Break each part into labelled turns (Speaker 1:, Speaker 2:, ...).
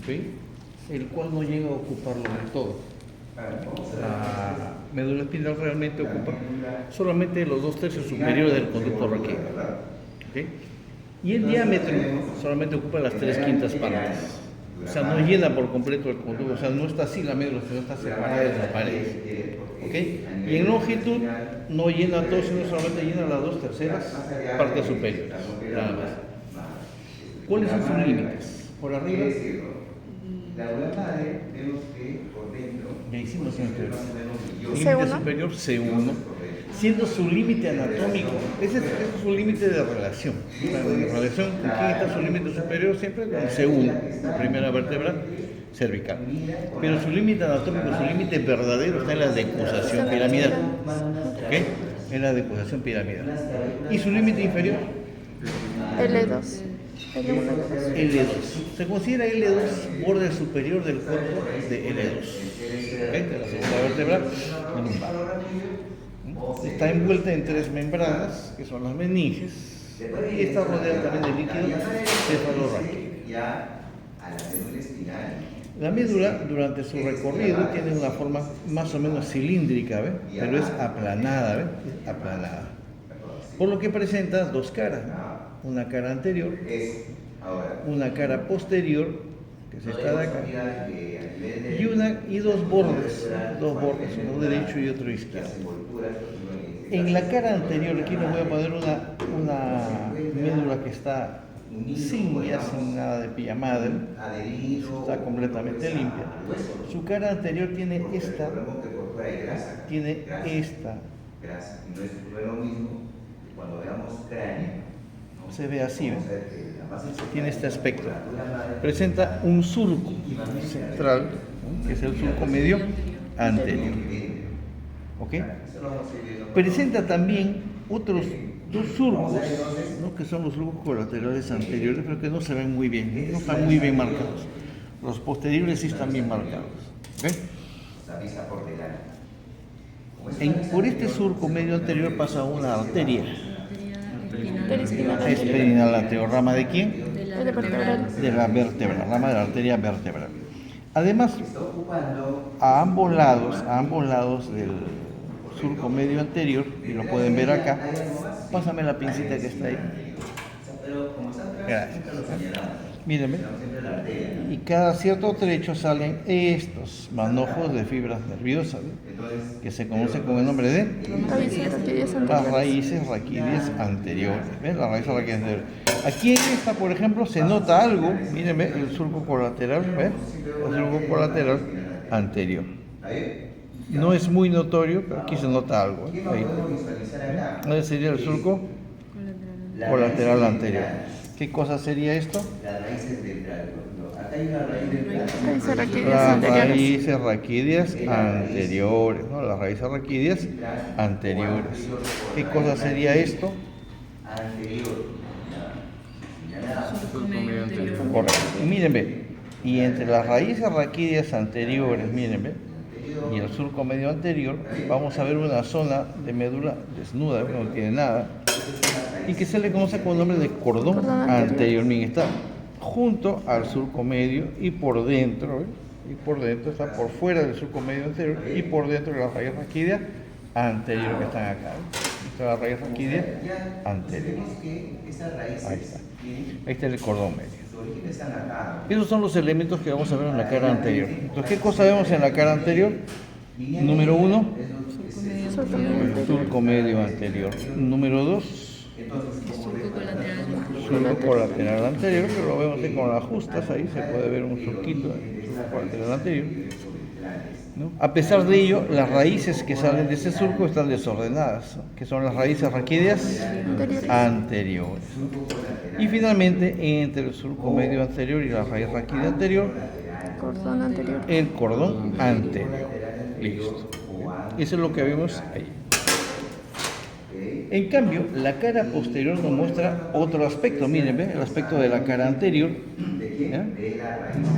Speaker 1: ¿ok? El cual no llega a ocuparlo del todo. La médula espinal realmente ocupa solamente los 2/3 superiores del conducto raquídeo, ¿ok? Y el diámetro solamente ocupa las 3/5 partes. O sea, no llena por completo el conducto, o sea, no está así la médula, sino está separada de las paredes, ¿ok? Y en longitud no llena todo, sino solamente llena las 2/3 partes superiores, nada más. ¿Cuáles son sus límites? Por arriba, ya hicimos un límite superior C1, siendo su límite anatómico, ese es su límite de relación. En relación con quién está su límite superior, siempre con C1, la primera vértebra cervical. Pero su límite anatómico, su límite verdadero está en la decusación piramidal. ¿Ok? En la decusación piramidal. ¿Y su límite inferior?
Speaker 2: L2.
Speaker 1: L2. Se considera L2 borde superior del cuerpo de L2. ¿Ok? De la segunda vértebra lumbar. Está envuelta en 3 membranas, que son las meninges, y está rodeada también de líquido cefalorraquídeo. La médula, durante su recorrido, tiene una forma más o menos cilíndrica, ¿ve? Pero es aplanada, ¿ve? Es aplanada. Por lo que presenta 2 caras, ¿no? Una cara anterior, una cara posterior, que es esta de acá, y 2 bordes, uno derecho y otro izquierdo. En la cara anterior, aquí les voy a poner una médula que está sin nada de piyamada, está completamente limpia. Su cara anterior tiene esta, se ve así, ¿ves? Tiene este aspecto. Presenta un surco central, ¿no? Que es el surco medio anterior. ¿Ok? Presenta también otros 2 surcos, ¿no? Que son los surcos colaterales anteriores, pero que no se ven muy bien, no están muy bien marcados. Los posteriores sí están bien marcados. ¿Ok? Por este surco medio anterior pasa una arteria espinal anterior. ¿Rama de quién? De la vértebra, rama de la arteria vertebral. Además, a ambos lados del surco medio anterior, y lo pueden ver acá, pásame la pincita que está ahí. Gracias. Mírenme. Y cada cierto trecho salen estos manojos de fibras nerviosas, ¿no? Que se conocen con el nombre de las raíces raquídeas anteriores. ¿Ven? Las raíces raquídeas anteriores. Aquí en esta, por ejemplo, se nota algo. Mírenme, el surco colateral, ¿ven? El surco colateral anterior. No es muy notorio, pero aquí se nota algo. Ahí. ¿Ese sería el surco colateral anterior? ¿Qué cosa sería esto? Las raíces raquídeas anteriores, ¿no? Las raíces raquídeas anteriores. ¿Qué cosa sería esto? Correcto. Y mírenme, y entre las raíces raquídeas anteriores, mírenme, y el surco medio anterior, vamos a ver una zona de médula desnuda, que no tiene nada, y que se le conoce con el nombre de cordón anterior. Miren, está junto al surco medio y por dentro, ¿eh? Y por dentro, está por fuera del surco medio anterior y por dentro de la raíz raquídea anterior que están acá. Esta es la raíz raquídea anterior. Ahí está. Ahí está el cordón medio. Esos son los elementos que vamos a ver en la cara anterior. Entonces, ¿qué cosa vemos en la cara anterior? Número 1, surco medio anterior. Número 2, surco colateral anterior, pero lo vemos ahí con las justas, ahí se puede ver un surquito, surco colateral anterior, ¿no? A pesar de ello, las raíces que salen de ese surco están desordenadas, ¿no? Que son las raíces raquídeas anteriores. Y finalmente, entre el surco medio anterior y la raíz raquídea anterior, el cordón anterior. Listo. Eso es lo que vemos ahí. En cambio, la cara posterior nos muestra otro aspecto. Miren, ¿ven? El aspecto de la cara anterior, ¿ya?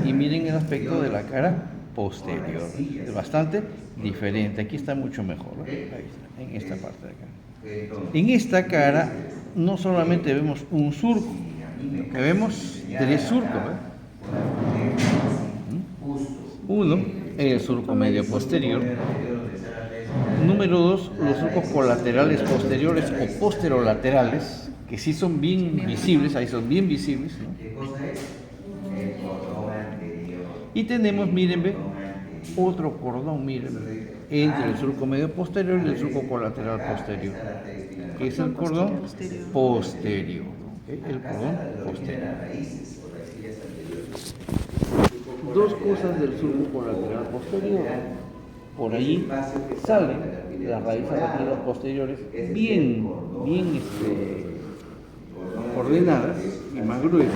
Speaker 1: Y miren el aspecto de la cara posterior. Es bastante diferente. Aquí está mucho mejor, ¿no? Ahí está, en esta parte de acá. En esta cara no solamente vemos un surco, sino que vemos 3 surcos, ¿eh? Uno, el surco medio posterior. Número 2, los surcos colaterales posteriores o posterolaterales, que sí son bien visibles, ahí son bien visibles, ¿no? Y tenemos, miren, ve, otro cordón, miren, entre el surco medio posterior y el surco colateral posterior, que es el cordón posterior, ¿ok? El cordón posterior. Dos cosas del surco colateral posterior. Por ahí salen las raíces raquídeas posteriores bien ordenadas y más gruesas.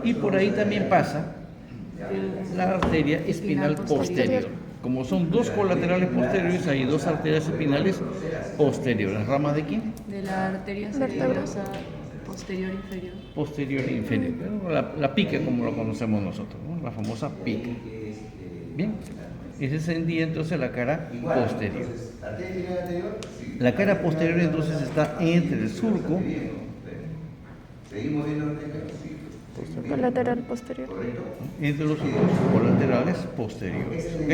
Speaker 1: Y por ahí también pasa la arteria espinal posterior. Como son dos colaterales posteriores, hay dos arterias espinales posteriores. ¿Ramas de quién?
Speaker 3: De la arteria cerebrosa posterior inferior.
Speaker 1: Posterior e inferior. La pica, como lo conocemos nosotros, ¿no? La famosa pica. Bien. Ese sería entonces la cara posterior. La cara posterior entonces está entre el surco
Speaker 2: Colateral posterior.
Speaker 1: entre los surcos colaterales posteriores, ¿ok?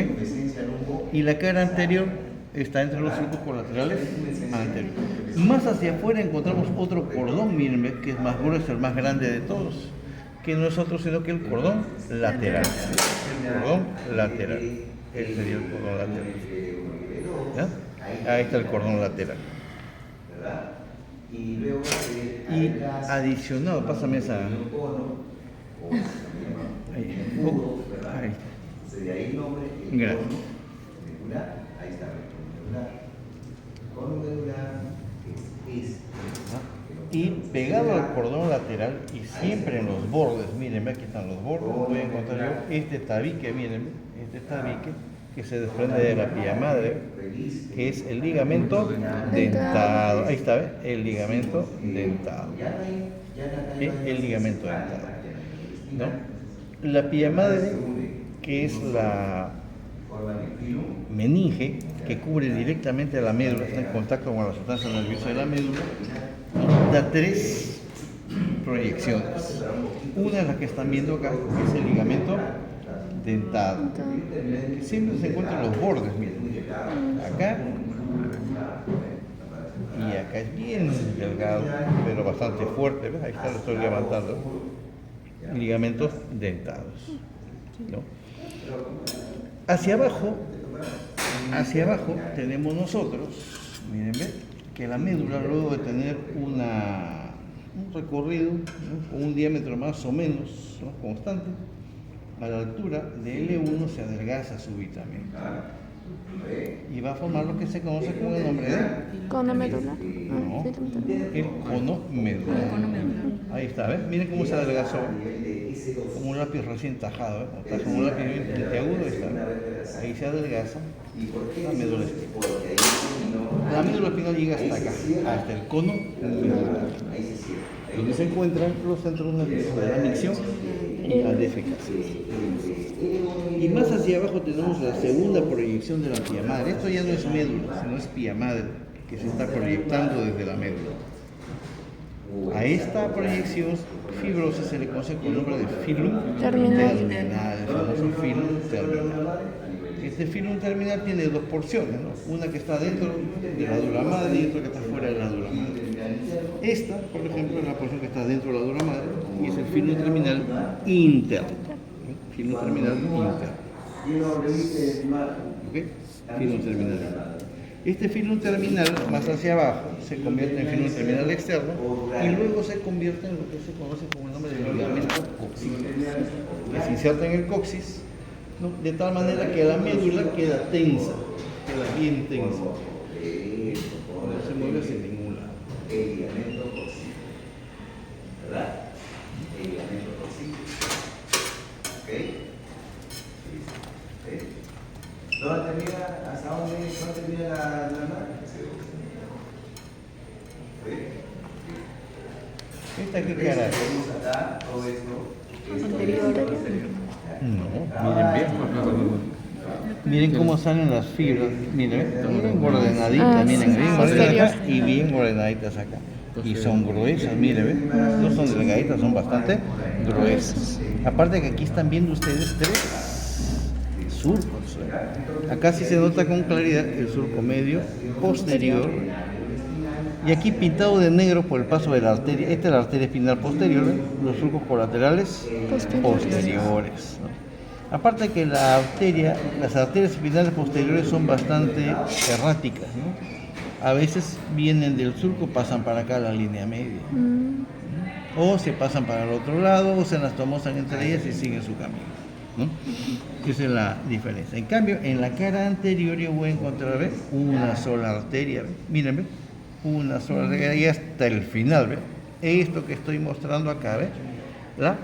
Speaker 1: Y la cara anterior está entre los surcos colaterales anteriores. Más hacia afuera encontramos otro cordón, miren, que es más grueso, el más grande de todos, que no es otro sino que el cordón lateral. El cordón lateral. Ese sería el cordón lateral. ¿Ya? Ahí está el cordón lateral. Y adicionado, pásame esa. Ahí. Gracias. Y pegado al cordón lateral y siempre en los bordes, mírenme, aquí están los bordes, voy a encontrar yo este tabique, mírenme, este tabique que se desprende de la pía madre, que es el ligamento dentado. Ahí está, ¿ves? El ligamento dentado. ¿Sí? El ligamento dentado, ¿no? La pía madre, que es la meninge que cubre directamente a la médula, está en contacto con la sustancia nerviosa de la médula, da tres proyecciones. Una es la que están viendo acá, que es el ligamento dentado, que siempre se encuentra en los bordes, miren, acá y acá es bien delgado, pero bastante fuerte, ¿ves? Ahí está, lo estoy levantando. Ligamentos dentados, ¿no? Hacia abajo tenemos nosotros, miren, ¿ves? Que la médula, luego de tener un recorrido, ¿no? Con un diámetro más o menos, ¿no? Constante, a la altura de L1 se adelgaza súbitamente y va a formar lo que se conoce con el nombre de
Speaker 2: Cono medular.
Speaker 1: no, el cono medular. Ahí está, ¿ves? Miren cómo se adelgazó, como un lápiz recién tajado, ¿ves? Está como un lápiz bien puntiagudo, ahí está, ¿ves? Ahí se adelgaza la médula espinal. La médula espinal llega hasta acá, hasta el cono medular, donde se encuentran los centros nerviosos de la micción y la defecación. Y más hacia abajo tenemos la segunda proyección de la pía madre. Esto ya no es médula, sino es pía madre, que se está proyectando desde la médula. A esta proyección fibrosa se le conoce con el nombre de filum terminal, el famoso filum terminal. Este filum terminal tiene dos porciones, ¿no? Una que está dentro de la dura madre y otra que está fuera de la dura madre. Esta, por ejemplo, es la porción que está dentro de la dura madre y es el filum terminal interno. Filum terminal interno. ¿Okay? Filum terminal interno. Este filum terminal, más hacia abajo, se convierte en filum terminal externo y luego se convierte en lo que se conoce como el nombre de ligamento coxígeno, que se inserta en el coxis, ¿no? De tal manera que la médula queda tensa, queda bien tensa, no se mueve hacia ningún lado. El ligamento coxígeno, ¿verdad? El ligamento coxígeno. ¿Ok? ¿Dónde termina? ¿Hasta dónde termina la madre? ¿Esta qué cara es? No, miren bien. Miren cómo salen las fibras. Miren, bien ordenaditas, miren, bien ordenaditas y bien ordenaditas acá. Y son gruesas, miren, ¿ves? No son delgaditas, son bastante gruesas. Aparte que aquí están viendo ustedes 3 surcos. Acá sí se nota con claridad el surco medio posterior. Y aquí pintado de negro por el paso de la arteria. Esta es la arteria espinal posterior, los surcos colaterales posteriores, ¿no? Aparte que las arterias espinales posteriores son bastante erráticas, ¿no? A veces vienen del surco, pasan para acá a la línea media. O se pasan para el otro lado, o se las tomosan entre ellas y siguen su camino, ¿no? Esa es la diferencia. En cambio, en la cara anterior yo voy a encontrar, ¿ves?, una sola arteria. ¿Ves? Miren, ¿ves?, una sola arteria y hasta el final. ¿Ves? Esto que estoy mostrando acá, ¿ves?, la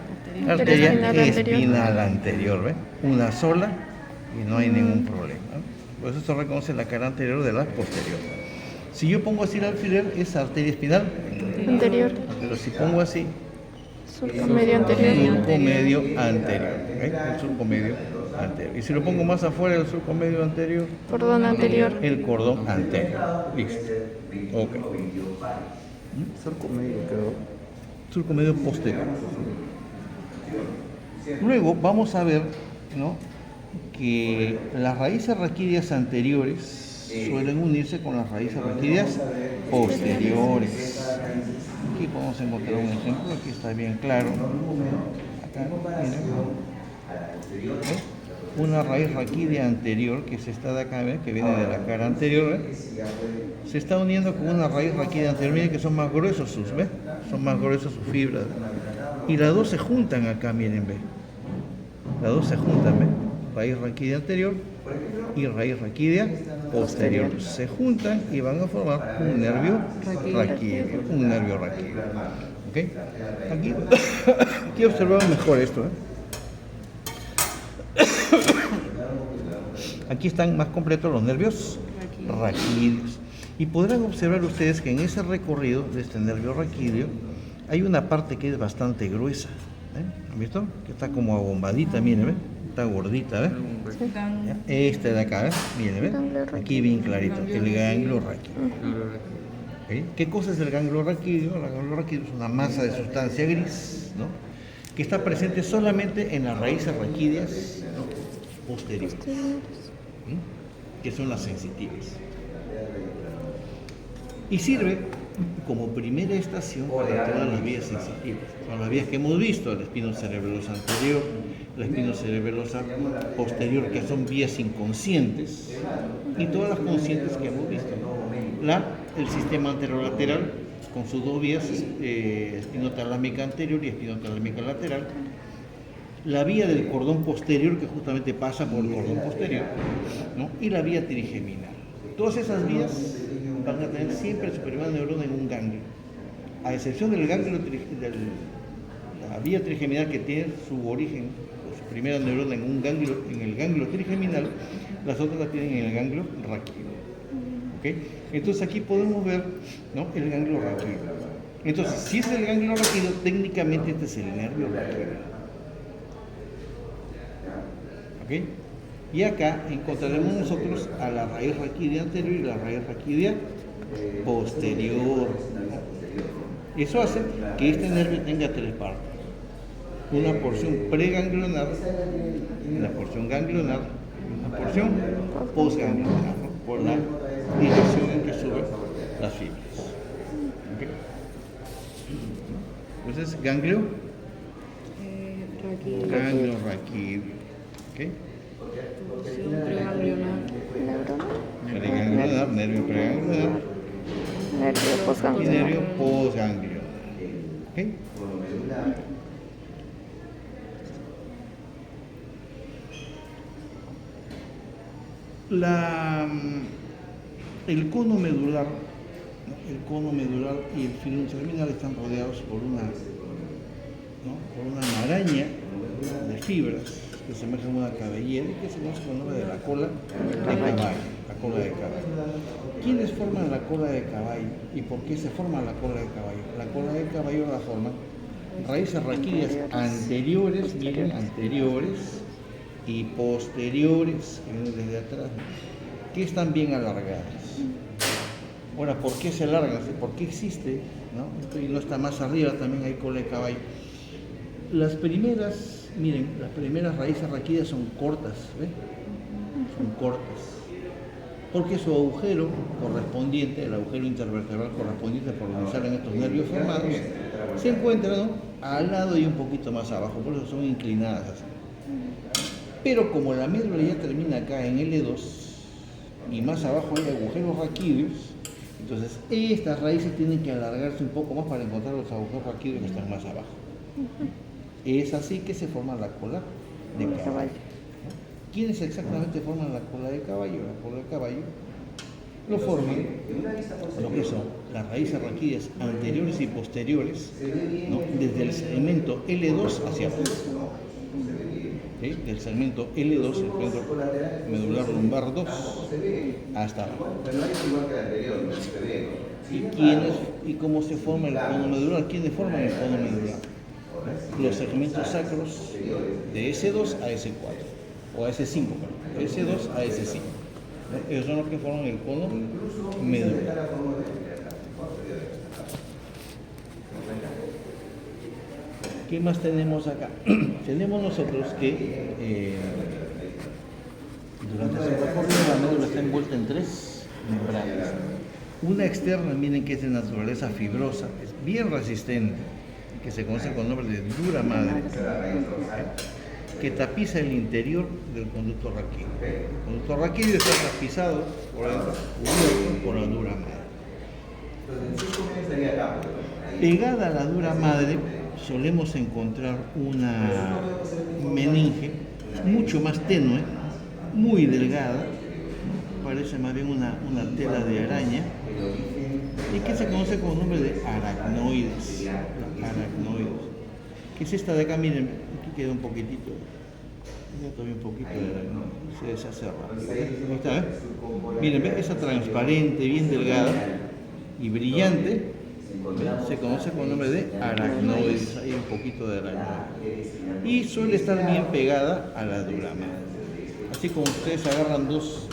Speaker 1: arteria espinal anterior. ¿Ves? Una sola y no hay ningún problema, ¿no? Por eso se reconoce la cara anterior de la posterior. Si yo pongo así el alfiler, es arteria espinal
Speaker 2: Anterior.
Speaker 1: pero si pongo así,
Speaker 2: Surco medio anterior.
Speaker 1: surco medio anterior. El surco medio anterior. Y si lo pongo más afuera del surco medio anterior,
Speaker 2: Cordón anterior.
Speaker 1: el cordón anterior. Listo. Ok.
Speaker 4: Surco medio quedó.
Speaker 1: Surco medio posterior. Luego vamos a ver, ¿no?, que las raíces raquídeas anteriores suelen unirse con las raíces raquídeas posteriores. Aquí podemos encontrar un ejemplo, aquí está bien claro. Acá, miren. ¿Ves? Una raíz raquídea anterior, que es esta de acá, ¿ves?, que viene de la cara anterior, ¿ves?, se está uniendo con una raíz raquídea anterior. Miren que son más gruesos sus, ¿ves?, son más gruesos sus fibras. Y las dos se juntan acá, miren, ¿ves? Las dos se juntan, ¿ves? Raíz raquídea anterior y raíz raquídea posterior. Se juntan y van a formar un nervio raquídeo. Un nervio raquídeo. ¿Ok? Aquí observamos mejor esto, ¿eh? Aquí están más completos los nervios raquídeos. Y podrán observar ustedes que en ese recorrido de este nervio raquídeo hay una parte que es bastante gruesa. ¿Han visto? Que está como abombadita, miren, ¿ves? Está gordita, ¿ves? ¿Ya? Este de acá, ¿ves? Miren, ¿ves? Aquí bien clarito, el ganglio raquídeo. ¿Okay? ¿Qué cosa es el ganglio raquídeo? El ganglio raquídeo es una masa de sustancia gris, ¿no?, que está presente solamente en las raíces raquídeas, ¿no?, posteriores, que son las sensitivas. Y sirve como primera estación para todas las vías sensitivas. Son las vías que hemos visto: el espinocerebelosa anterior, la espinocerebelosa posterior, que son vías inconscientes, y todas las conscientes que hemos visto. El sistema anterolateral, con sus dos vías, espinotalámica anterior y espinotalámica lateral. La vía del cordón posterior, que justamente pasa por el cordón posterior, ¿no?, y la vía trigeminal. Todas esas vías van a tener siempre su primera neurona en un ganglio, a excepción del ganglio la vía trigeminal, que tiene su origen, su primera neurona en el ganglio trigeminal. Las otras las tienen en el ganglio raquídeo. ¿Okay? Entonces aquí podemos ver, ¿no?, el ganglio raquídeo. Entonces, si es el ganglio raquídeo, técnicamente este es el nervio raquídeo. ¿Okay? Y acá encontraremos nosotros a la raíz raquídea anterior y la raíz raquídea posterior. Eso hace que este nervio tenga 3 partes: una porción preganglionar, una porción ganglionar y una porción postganglionar, ¿no?, por la dirección en que suben las fibras. ¿Okay? Entonces, ganglio raquídeo. ¿Okay? Preganglionar, nervio preganglionar,
Speaker 2: Nervio
Speaker 1: y
Speaker 2: postganglionar.
Speaker 1: nervio postganglionar. ¿Okay? El cono medular, ¿no?, el cono medular y el filum terminal están rodeados por una maraña de fibras que semejan a una cabellera y que se conoce con el nombre de la cola de caballo. La cola de caballo. ¿Quiénes forman la cola de caballo y por qué se forma la cola de caballo? La cola de caballo la forman raíces raquídeas anteriores, miren, anteriores y posteriores, que vienen desde atrás, que están bien alargadas. Ahora, ¿por qué se alargan? ¿Por qué existe? ¿No? Esto y no está más arriba, también hay cola de caballo. Las primeras, miren, las primeras raíces raquídeas son cortas, ¿ves? Son cortas. Porque su agujero correspondiente, el agujero intervertebral correspondiente por donde salen estos nervios formados, se encuentra, ¿no?, al lado y un poquito más abajo, por eso son inclinadas así. Pero como la médula ya termina acá en L2 y más abajo hay agujeros raquídeos, entonces estas raíces tienen que alargarse un poco más para encontrar los agujeros raquídeos que están más abajo. Es así que se forma la cola de caballo. ¿Quiénes exactamente forman la cola de caballo? La cola de caballo lo forman lo que son las raíces raquídeas anteriores y posteriores, ¿no?, desde el segmento L2 hacia abajo. ¿Sí? Del segmento L2, el segmento medular lumbar 2, hasta abajo. ¿Y cómo se forma el cono medular? ¿Quiénes forman el cono medular? Los segmentos sacros de S2 a S4, o a S5, perdón, S2 a S5. Esos son los que forman el cono medular. ¿Qué más tenemos acá? Tenemos nosotros que durante su recorrido la médula está envuelta en tres membranas. Una externa, miren que es de naturaleza fibrosa, es bien resistente, que se conoce con el nombre de dura madre, que tapiza el interior del conducto raquídeo. El conducto raquídeo está tapizado por dentro, cubierto por la dura madre. Pegada a la dura madre solemos encontrar una meninge mucho más tenue, muy delgada, parece más bien una tela de araña, y que se conoce con el nombre de aracnoides. Aracnoides. Que es esta de acá, miren, aquí queda un poquitito, queda todavía un poquito de aracnoides, se deshace rápido. Ahí está, ¿eh? Miren, ¿ven? Esa transparente, bien delgada y brillante, se conoce con el nombre de aracnoides, hay un poquito de aracnoides. Y suele estar bien pegada a la dura madre. Así como ustedes agarran dos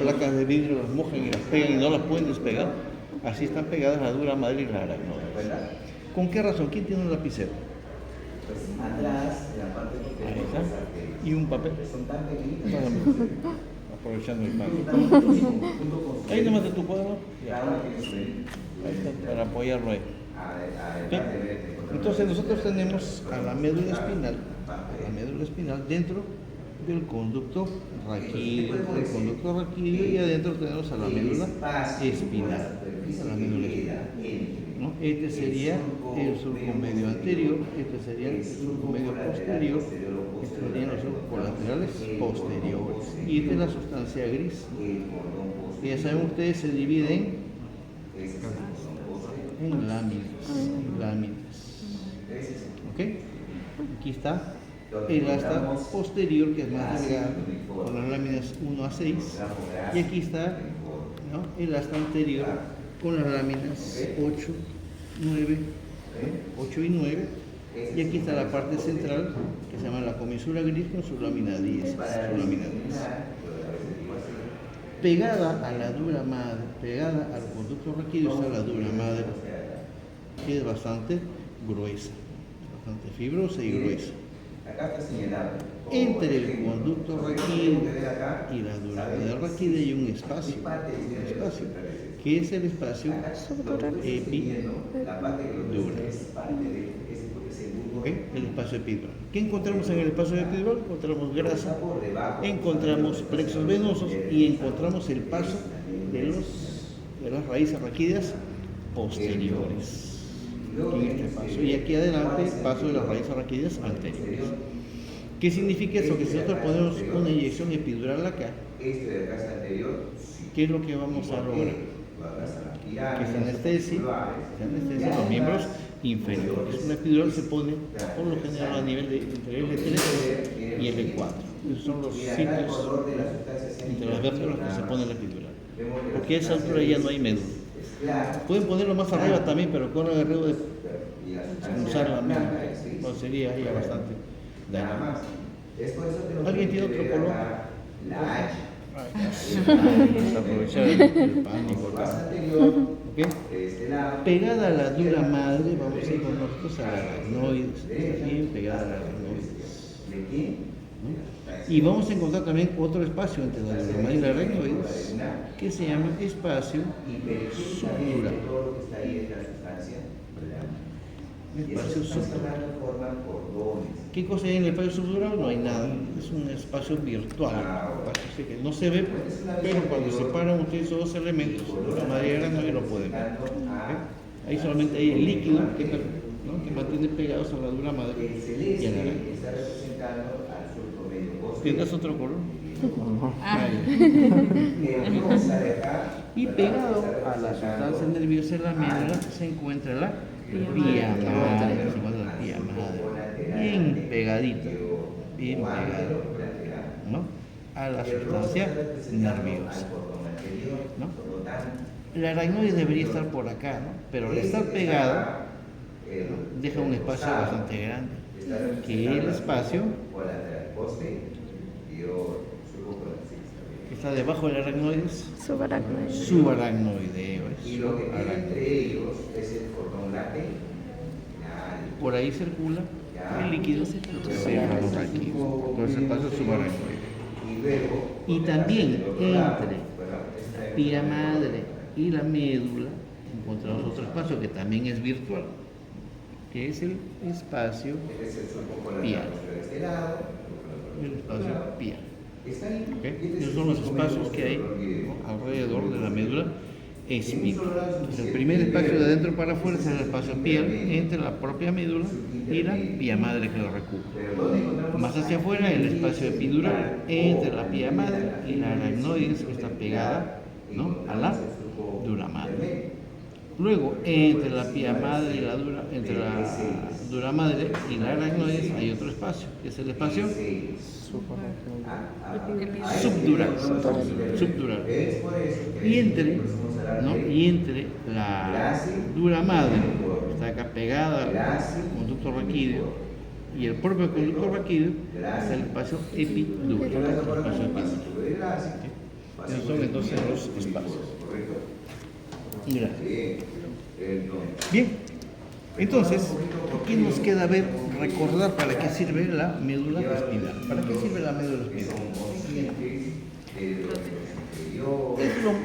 Speaker 1: placas de vidrio, las mojan y las pegan y no las pueden despegar, así están pegadas la dura madre y la aracnoides. ¿Con qué razón? ¿Quién tiene un lapicero? Ahí está. ¿Y un papel? Aprovechando el pan. Ahí nomás de tu cuadro. Ahí está, para apoyarlo ahí. ¿Sí? Entonces nosotros tenemos a la médula espinal dentro del conducto raquídeo, y adentro tenemos a la médula espinal. ¿No? Este sería el surco medio anterior, este sería el surco medio posterior, estos serían los surcos colaterales posteriores. Y esta es la sustancia gris. Y ya saben ustedes, se dividen en láminas. ¿Ok? Aquí está el asta posterior, que es más delgado, con las láminas 1 a 6, y aquí está, ¿no?, el asta anterior con las láminas 8 y 9, y aquí está la parte central, que se llama la comisura gris, con su lámina 10. Pegada a la dura madre, pegada al conducto raquídeo, está la dura madre, que es bastante gruesa, bastante fibrosa y gruesa. Entre el conducto raquídeo y la dura madre raquídea hay un espacio, que es el espacio epidural. ¿Okay? El espacio epidural. ¿Qué encontramos en el espacio epidural? Encontramos grasa, encontramos plexos venosos y encontramos el paso de las raíces raquídeas posteriores. En este paso. Y aquí adelante el paso de las raíces raquídeas anteriores. ¿Qué significa eso? Que si nosotros ponemos una inyección epidural acá, ¿qué es lo que vamos a lograr? Que se anestesie los miembros inferiores. Una epidural se pone por lo general a nivel de entre L3 y L4. Esos son los sitios entre las vértebras que se pone la epidural. Porque a esa altura ya no hay médula. Pueden ponerlo más arriba también, pero con el riesgo de usar la médula, pues sería ya bastante dañado. ¿Alguien tiene otro color? Vamos a aprovechar el pánico acá. ¿Ok? Pegada a la dura madre, vamos a ir con nosotros a la aracnoides. Está bien, pegada a la aracnoides. ¿No? Y vamos a encontrar también otro espacio entre la dura madre y la aracnoides que se llama espacio subdural. Espacio subdural. ¿Qué cosa hay en el espacio subdural? No hay nada. Es un espacio virtual. Así que no se ve, pero cuando se separan ustedes esos dos elementos, la madre y la aracnoide, lo pueden ver. ¿Ok? Ahí solamente hay el líquido que mantiene pegados a la dura madre y a la aracnoide. ¿Tendrás otro color? Y pegado a la sustancia nerviosa de la médula se encuentra la vía madre, bien pegadita, ¿no? A la sustancia nerviosa, ¿no? La aracnoide debería estar por acá, ¿no? Pero al estar pegada, ¿no? Deja un espacio bastante grande, que es el espacio que está debajo de la aracnoide,
Speaker 2: Subaracnoide.
Speaker 1: subaracnoideo. Por ahí circula el líquido cefalorraquídeo, por ese espacio subaracnoide. Y también entre la pía madre y la médula encontramos otro espacio que también es virtual, que es el espacio pial. El espacio pial. ¿Okay? Esos son los espacios que hay, ¿no? Alrededor de la médula espinal. El primer espacio de adentro para afuera es el espacio pial entre la propia médula y la pía madre que lo recubre. Más hacia afuera el espacio epidural entre la pía madre y la aracnoides que está pegada, ¿no? A la dura madre. Luego, entre la pía madre y entre la dura madre y la aracnoides hay otro espacio, que es el espacio subdural. Y entre, ¿no? Y entre la dura madre, que está acá pegada al conducto raquídeo, y el propio conducto raquídeo, está el espacio epidural. Esos son entonces los espacios. Mira. Bien, entonces, ¿qué nos queda ver, recordar para qué sirve la médula espinal? ¿Para qué sirve la médula espinal?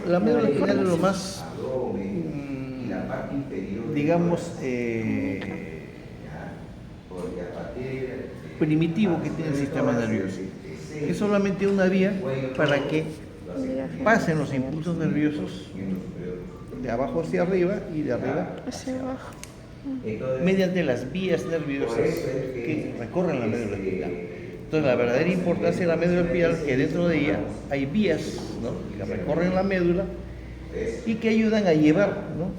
Speaker 1: La médula espinal es lo más, digamos, primitivo que tiene el sistema nervioso. Es solamente una vía para que pasen los impulsos nerviosos de abajo hacia arriba y de arriba
Speaker 2: Hacia abajo.
Speaker 1: mediante las vías nerviosas que recorren la médula espinal. Entonces, la verdadera importancia de la médula espinal es que dentro de ella hay vías, ¿no? Que recorren la médula y que ayudan a llevar, ¿no?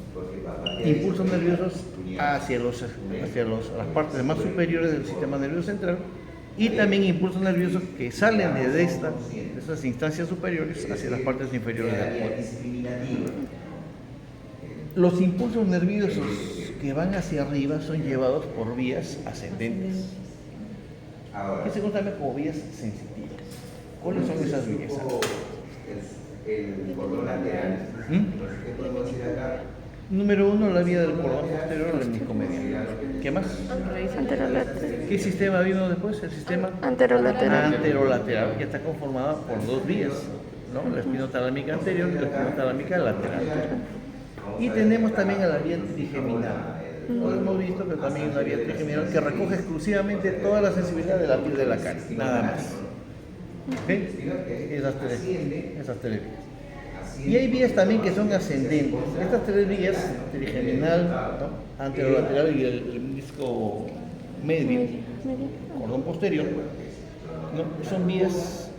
Speaker 1: Impulsos nerviosos hacia las partes más superiores del sistema nervioso central, y también impulsos nerviosos que salen de estas instancias superiores hacia las partes inferiores del cuerpo. Los impulsos nerviosos que van hacia arriba son llevados por vías ascendentes, que se conocen también como vías sensitivas. ¿Cuáles son esas vías? Número 1, la vía del cordón posterior al menisco mediano. ¿Qué más?
Speaker 2: Anterolateral.
Speaker 1: ¿Qué sistema vino después? El sistema
Speaker 2: Anterolateral.
Speaker 1: anterolateral, que está conformada por dos vías, ¿no? La espinotalámica anterior y la espinotalámica lateral. Y tenemos también a la vía trigeminal. Lo hemos visto, pero también una vía trigeminal que recoge exclusivamente toda la sensibilidad de la piel de la cara, nada más. ¿Ok? Esas tres vías. Y hay vías también que son ascendentes. Estas tres vías, trigeminal, ¿no? Anterolateral y el menisco medio, cordón posterior, ¿no? Son vías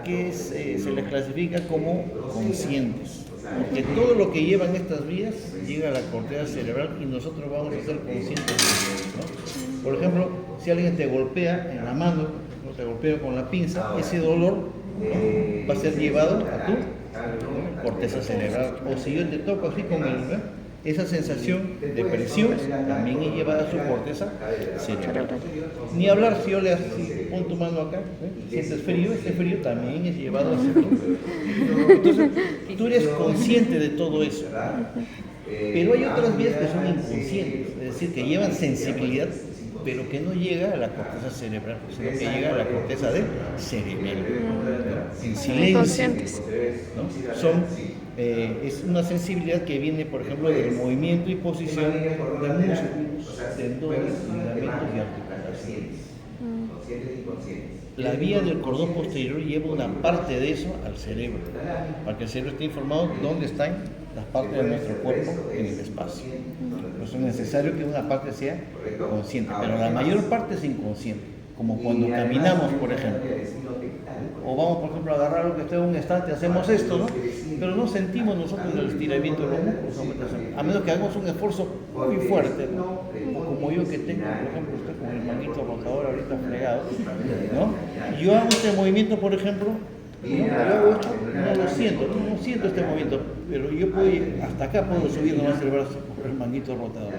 Speaker 1: que se les clasifica como conscientes. Porque todo lo que llevan estas vías llega a la corteza cerebral y nosotros vamos a ser conscientes de eso, ¿no? Por ejemplo, si alguien te golpea en la mano, o te golpea con la pinza, ese dolor, ¿no? Va a ser llevado a tu corteza cerebral. O si yo te toco así con esa sensación de presión también es llevada a su corteza cerebral. Ni hablar si yo le pon tu mano acá, sientes frío, ese frío también es llevado hacia tu. Entonces, tú eres consciente de todo eso, ¿no? Pero hay otras vías que son inconscientes, es decir, que llevan sensibilidad, pero que no llega a la corteza cerebral, sino que llega a la corteza del cerebelo, ¿no? En silencio,
Speaker 2: Inconscientes.
Speaker 1: ¿no? Es una sensibilidad que viene, por ejemplo, del movimiento y posición de músculos, tendones, ligamentos y articulaciones. La vía del cordón posterior lleva una parte de eso al cerebro, para que el cerebro esté informado dónde están las partes de nuestro cuerpo en el espacio. Por eso es necesario que una parte sea consciente, pero la mayor parte es inconsciente, como cuando caminamos, por ejemplo. O vamos, por ejemplo, a agarrar lo que está en un estante, hacemos esto, ¿no? Pero no sentimos nosotros el estiramiento de los músculos, a menos que hagamos un esfuerzo muy fuerte, ¿no? O como yo que tengo, por ejemplo, usted con el manguito rotador ahorita fregado, ¿no? Yo hago este movimiento, por ejemplo, ¿no? Yo hago esto, no lo siento, no siento este movimiento, pero yo puedo ir, hasta acá puedo subir nomás el brazo por el manguito rotador.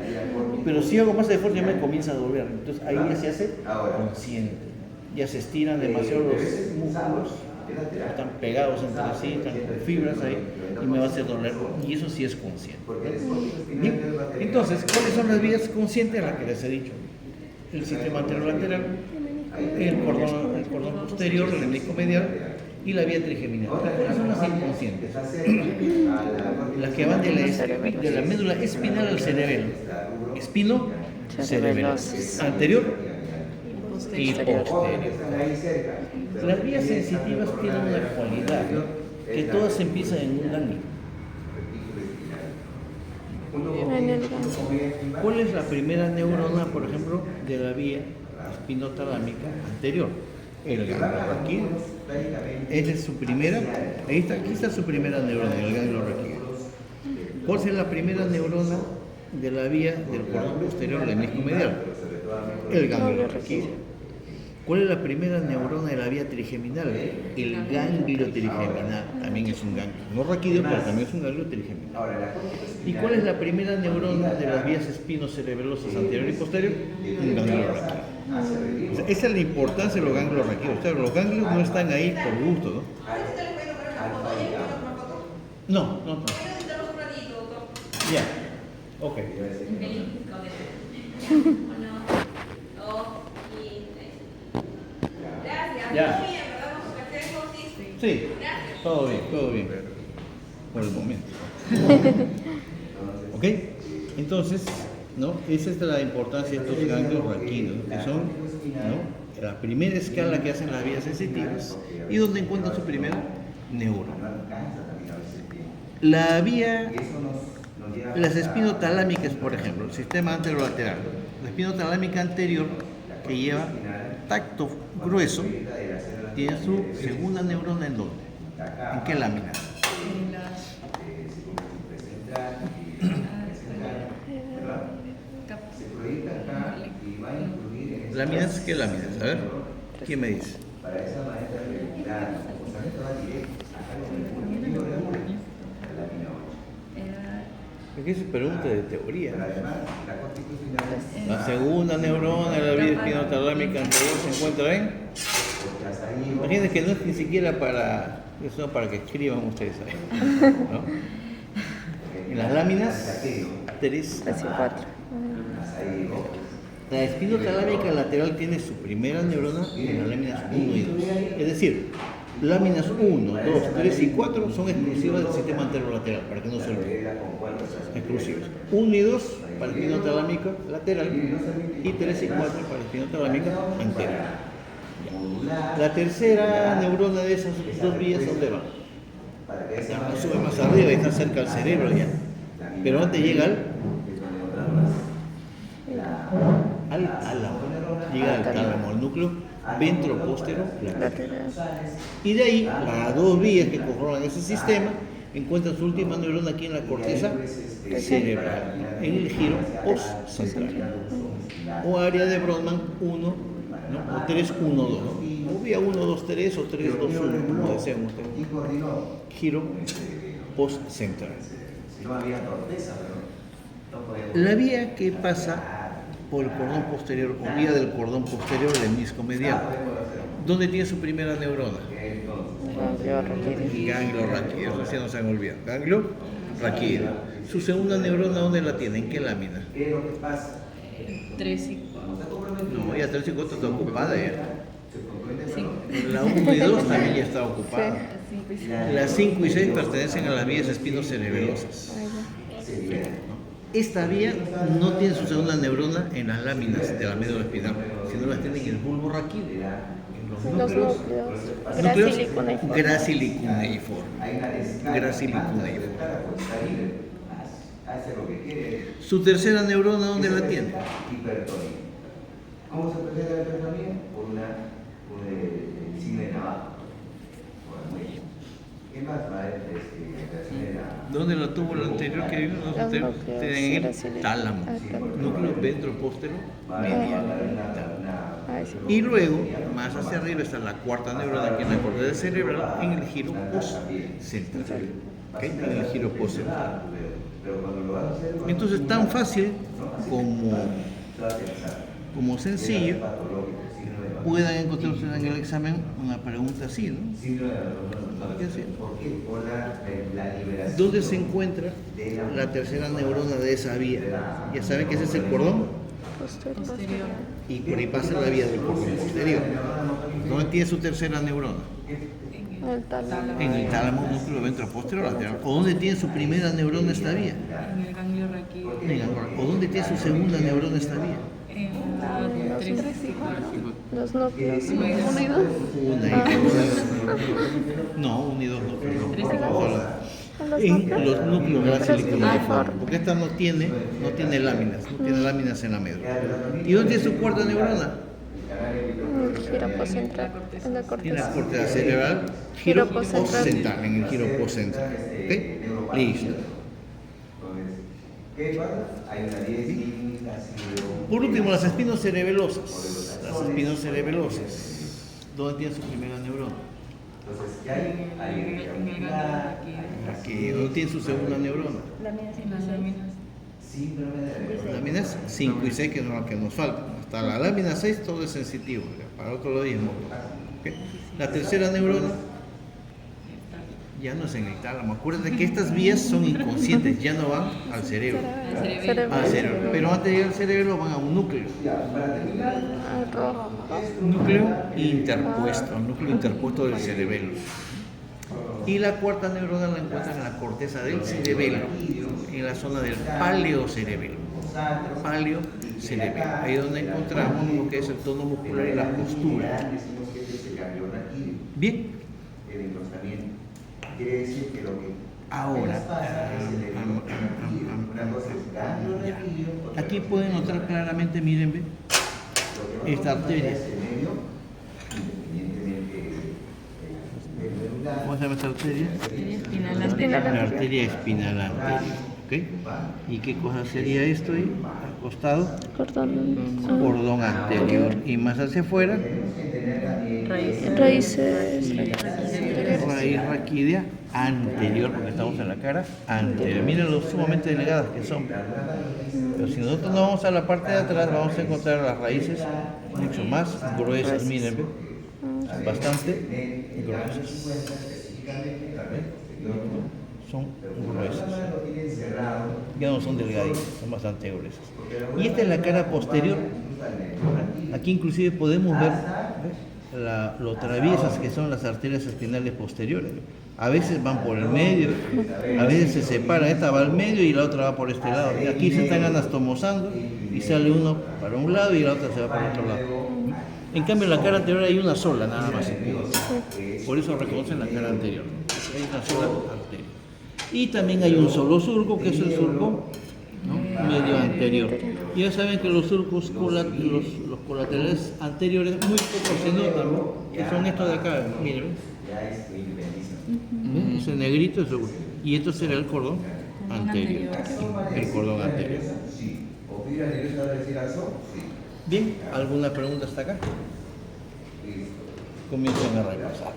Speaker 1: Pero si hago más de esfuerzo ya me comienza a doler, entonces ahí ya se hace consciente. Ya se estiran demasiado los músculos, están pegados entre sí, están con fibras ahí, y me va a hacer doler, y eso sí es consciente. Bien, entonces, ¿cuáles son las vías conscientes? Las que les he dicho: el sistema anterolateral, el cordón posterior, el hemisco medial y la vía trigeminal. ¿Cuáles son las inconscientes? Las que van de la médula espinal al cerebelo. Espino, cerebelo. Anterior y posterior. Las vías sensitivas tienen una cualidad, que todas empiezan en un ganglio.
Speaker 2: En el ganglio.
Speaker 1: ¿Cuál es la primera neurona, por ejemplo, de la vía espinotalámica anterior? El ganglio raquídeo. Esa es su primera, aquí está su primera neurona, el ganglio raquídeo. ¿Cuál es la primera neurona de la vía del cordón posterior del hemisco medial? El ganglio raquídeo. ¿Cuál es la primera neurona de la vía trigeminal? El ganglio trigeminal. También es un ganglio, no raquídeo, pero también es un ganglio trigeminal. ¿Y cuál es la primera neurona de las vías espinocerebelosas anterior y posterior? Un ganglio raquídeo. O sea, esa es la importancia de los ganglios raquídeos. O sea, los ganglios no están ahí por gusto, ¿no? No. Ya. Ok. Ya. Sí, todo bien. Por el momento. ¿Ok? Entonces, ¿no? Esa es la importancia de estos ganglios raquídeos, que son, ¿no?, la primera escala que hacen las vías sensitivas y donde encuentran su primera neurona. Las espinotalámicas, por ejemplo, el sistema anterolateral, la espinotalámica anterior, que lleva tacto grueso, tiene su segunda neurona ¿en dónde? ¿En qué lámina? ¿Láminas? ¿Qué láminas? A ver, ¿quién me dice? Aquí se pregunta de teoría. La segunda neurona de la vía espinotalámica anterior se encuentra en... Imagínense que no es ni siquiera para... Eso es para que escriban ustedes ahí, ¿no? En las láminas 3 y 4. La espinotalámica lateral tiene su primera neurona en las láminas 1 y 2. Es decir, láminas 1, 2, 3 y 4 son exclusivas del sistema anterolateral, para que no se olviden. Exclusivas. 1 y 2 para espinotalámica lateral y 3 y 4 para espinotalámica anterior. La tercera neurona de esas dos vías, ¿dónde va? Ya sube más arriba y está cerca del cerebro ya. Pero antes llega al álamo. Llega al tálamo, al núcleo ventropostero lateral. Y de ahí, las dos vías que conforman ese sistema encuentran su última neurona aquí en la corteza cerebral, en el giro postcentral. O área de Brodmann 1, ¿no? O 3, 1, 2. O vía 1, 2, 3 o 3, 2, 1, como desean ustedes. Giro postcentral. La vía que pasa por el cordón posterior o vía del cordón posterior del menisco medial, ¿dónde tiene su primera neurona? Ganglio raquídeo, eso sí no se han olvidado. Ganglio raquídea. Su segunda neurona, ¿dónde la tiene? ¿En qué lámina?
Speaker 3: 3 y
Speaker 1: No, ya 3 y 4 está ocupada ya.
Speaker 3: 5.
Speaker 1: La 1 y 2 también ya está ocupada.
Speaker 3: 5 y 6.
Speaker 1: Las 5 y 6 pertenecen a las vías espinocerebelosas. Esta vía no tiene su segunda neurona en las láminas de la médula espinal, sino las tiene en el bulbo raquídeo. En
Speaker 2: Los núcleos gracilicuneiformes.
Speaker 1: Gracilicuneiforme. Su tercera neurona, ¿dónde la tiene?
Speaker 5: ¿Cómo se presenta la hipertonía? Por un signo de navaja. ¿Qué más va a
Speaker 1: ¿Dónde la tuvo la anterior que vimos?
Speaker 2: Los núcleos
Speaker 1: En el
Speaker 2: gracilicuneiformes.
Speaker 1: tálamo. Núcleo ventropóstero medial.
Speaker 2: Ahí sí.
Speaker 1: Y luego, más hacia arriba, está la cuarta neurona, que es la corteza cerebral, en el giro postcentral. ¿Ok? En el giro postcentral. Entonces, tan fácil como sencillo, puedan encontrar ustedes en el examen una pregunta así, ¿no? ¿Qué hacer? ¿Dónde se encuentra la tercera neurona de esa vía? Ya saben que ese es el cordón,
Speaker 3: Posterior.
Speaker 1: y por ahí pasa la vía del cordón posterior. ¿Dónde tiene su tercera neurona?
Speaker 2: El tálamo.
Speaker 1: En el tálamo núcleo ventropóstero lateral. ¿O dónde tiene su primera neurona esta vía?
Speaker 3: En el ganglio raquídeo.
Speaker 1: ¿O dónde tiene su segunda neurona esta vía?
Speaker 3: En la 3 y 4.
Speaker 2: Los núcleos 1 y 2.
Speaker 1: Una y dos. No, 1 y 2 no. En los núcleos gracilicuneiformes, porque esta no tiene láminas, no tiene láminas en la médula. ¿Y dónde tiene su cuarta neurona?
Speaker 2: El giro postcentral. En la
Speaker 1: En la
Speaker 2: corteza.
Speaker 1: corteza cerebral, giro
Speaker 2: Giro postcentral.
Speaker 1: postcentral, en el giro postcentral. ¿Ok? Listo.
Speaker 5: ¿Qué pasa? Hay una diética,
Speaker 1: Por último, las espinocerebelosas. Las espinocerebelosas. ¿Dónde tiene su primera neurona?
Speaker 5: Entonces, ¿qué hay? Hay
Speaker 3: En el ganglio raquídeo.
Speaker 1: Aquí. ¿Dónde tiene su segunda neurona?
Speaker 3: En las láminas.
Speaker 1: Láminas 5 y 6, que es lo que nos falta. Hasta la lámina 6 todo es sensitivo, para otro lo mismo. ¿Ok? La tercera neurona ya no es en el tálamo. Acuérdate que estas vías son inconscientes, ya no van al cerebro. Al cerebro. Pero antes de llegar al cerebro van a un núcleo.
Speaker 2: Al rojo.
Speaker 1: Núcleo interpuesto del cerebelo. Y la cuarta neurona la encuentran en la corteza del cerebelo, en la zona del paleocerebelo. Paleocerebelo. Ahí es donde encontramos lo que es el tono muscular y la postura. Bien.
Speaker 5: Quiere decir que lo que
Speaker 1: Ahora, ya. Aquí pueden notar claramente, miren, ¿ve? Esta arteria. ¿Cómo se llama esta arteria?
Speaker 3: Espinal anterior.
Speaker 1: La arteria espinal anterior. ¿Ok? ¿Y qué cosa sería esto ahí? Al costado, cordón anterior. Y más hacia afuera,
Speaker 2: Raíces.
Speaker 1: raíz raquídea anterior, porque estamos en la cara anterior. Miren lo sumamente delgadas que son. Pero si nosotros no vamos a la parte de atrás, vamos a encontrar las raíces mucho más gruesas. Miren, ¿ve? Bastante gruesas. Son gruesas. Ya no son delgaditas, son bastante gruesas. Y esta es la cara posterior. Aquí inclusive podemos ver lo traviesas que son las arterias espinales posteriores. A veces van por el medio, a veces se separan, esta va al medio y la otra va por este lado. Y aquí se están anastomosando y sale uno para un lado y la otra se va para el otro lado. En cambio en la cara anterior hay una sola nada más. Por eso reconocen la cara anterior. Hay una sola arteria. Y también hay un solo surco, que es el surco, ¿no?, medio anterior. Y ya saben que los surcos los colaterales anteriores muy poco se notan, ¿no? Que son estos de acá, miren. ¿Ven? Ese negrito es seguro. Y esto será el cordón anterior. El cordón anterior. Bien, ¿alguna pregunta hasta acá? Comienzan a repasar.